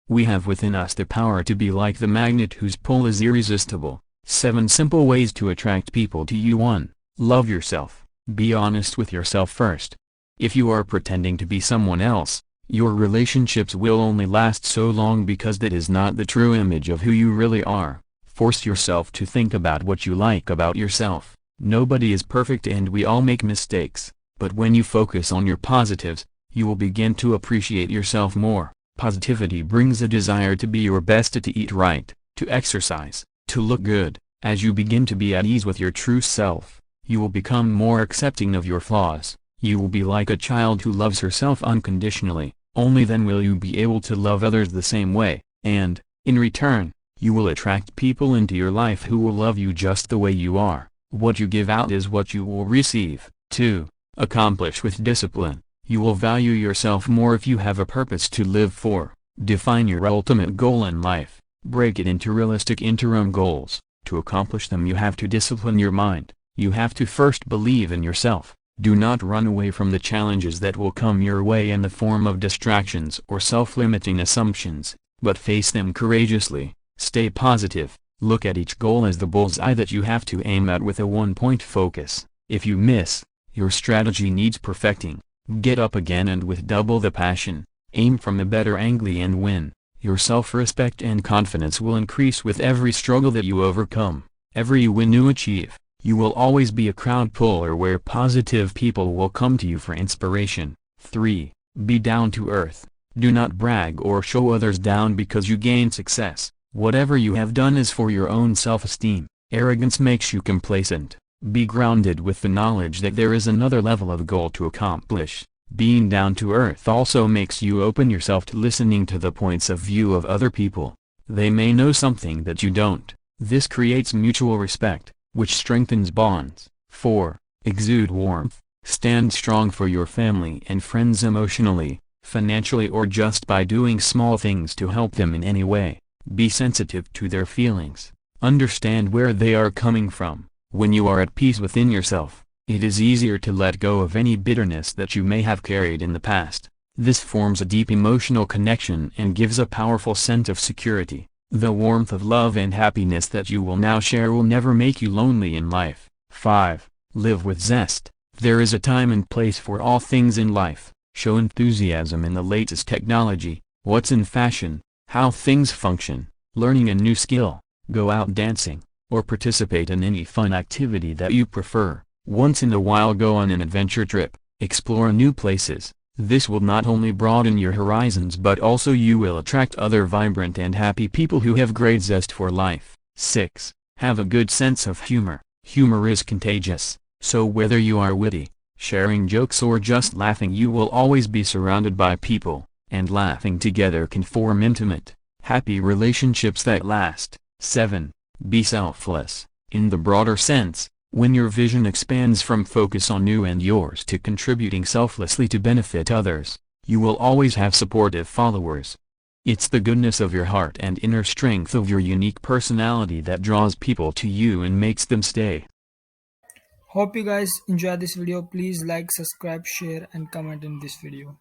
We have within us the power to be like the magnet whose pull is irresistible. 7 Simple Ways to Attract People to You. 1. Love yourself. Be honest with yourself first. If you are pretending to be someone else, your relationships will only last so long because that is not the true image of who you really are. Force yourself to think about what you like about yourself. Nobody is perfect and we all make mistakes, but when you focus on your positives, you will begin to appreciate yourself more. Positivity brings a desire to be your best, to eat right, to exercise, to look good. As you begin to be at ease with your true self, you will become more accepting of your flaws. You will be like a child who loves herself unconditionally. Only then will you be able to love others the same way, and, in return, you will attract people into your life who will love you just the way you are. What you give out is what you will receive. 2. Accomplish with discipline. You will value yourself more if you have a purpose to live for. Define your ultimate goal in life. Break it into realistic interim goals. To accomplish them you have to discipline your mind. You have to first believe in yourself. Do not run away from the challenges that will come your way in the form of distractions or self-limiting assumptions, but face them courageously. Stay positive. Look at each goal as the bullseye that you have to aim at with a one-point focus. If you miss, your strategy needs perfecting. Get up again and with double the passion. Aim from a better angle and win. Your self-respect and confidence will increase with every struggle that you overcome. Every win you achieve, you will always be a crowd puller where positive people will come to you for inspiration. 3. Be down to earth. Do not brag or show others down because you gain success. Whatever you have done is for your own self-esteem. Arrogance makes you complacent. Be grounded with the knowledge that there is another level of goal to accomplish. Being down to earth also makes you open yourself to listening to the points of view of other people. They may know something that you don't. This creates mutual respect, which strengthens bonds. 4. Exude warmth. Stand strong for your family and friends emotionally, financially, or just by doing small things to help them in any way. Be sensitive to their feelings. Understand where they are coming from. When you are at peace within yourself, it is easier to let go of any bitterness that you may have carried in the past. This forms a deep emotional connection and gives a powerful sense of security. The warmth of love and happiness that you will now share will never make you lonely in life. 5. Live with zest. There is a time and place for all things in life. Show enthusiasm in the latest technology, what's in fashion, how things function, learning a new skill, go out dancing, or participate in any fun activity that you prefer. Once in a while go on an adventure trip, explore new places. This will not only broaden your horizons but also you will attract other vibrant and happy people who have great zest for life. 6. Have a good sense of humor. Humor is contagious, so whether you are witty, sharing jokes, or just laughing, you will always be surrounded by people, and laughing together can form intimate, happy relationships that last. 7. Be selfless. In the broader sense, when your vision expands from focus on you and yours to contributing selflessly to benefit others, you will always have supportive followers. It's the goodness of your heart and inner strength of your unique personality that draws people to you and makes them stay. Hope you guys enjoy this video. Please like, subscribe, share and comment in this video.